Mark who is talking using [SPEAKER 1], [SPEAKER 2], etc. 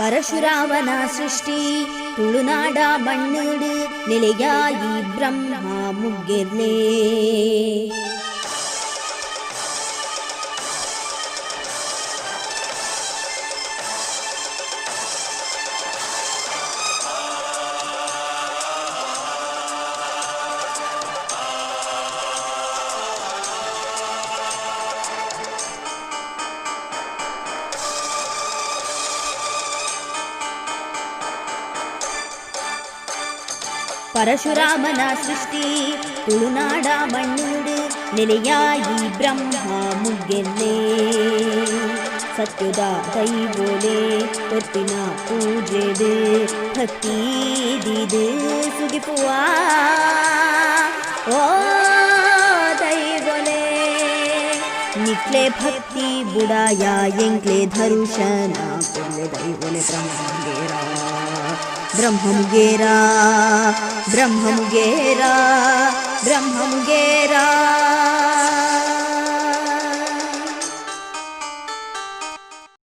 [SPEAKER 1] ಪರಶುರಾಮನ ಸೃಷ್ಟಿ ತುಳುನಾಡ ಮಣ್ಣುಡು ನೆಲೆಯಾಯಿ ಬ್ರಹ್ಮ ಮುಗ್ಗೆರ್ಲೇ ಪರಶುರಾಮನ ಸೃಷ್ಟಿ ತುಳುನಾಡ ಮಣ್ಣುಡು ನೆಲೆಯಾಯಿ ಬ್ರಹ್ಮ ಮುಗ್ಗೆಲ್ಲೇ ಸತ್ಯದ ದೈವೋಲೆ ಒತ್ತಿನ ಪೂಜೆದು ಭಕ್ತಿ ದಿದು ಸುಗಿಪುವ ಓ ದೈವೋಲೆ ನಿಕ್ಲೆ ಭಕ್ತಿ ಬುಡಾಯ ಎಂಕ್ಲೆ ಧರುಷನ ಪುಲ್ಲೆ ದೈವೋಲೆ ಬ್ರಹ್ಮಮುಗೇರಾ ಬ್ರಹ್ಮಮುಗೇರಾ ಬ್ರಹ್ಮಮುಗೇರಾ ಬ್ರಹ್ಮಮುಗೇರಾ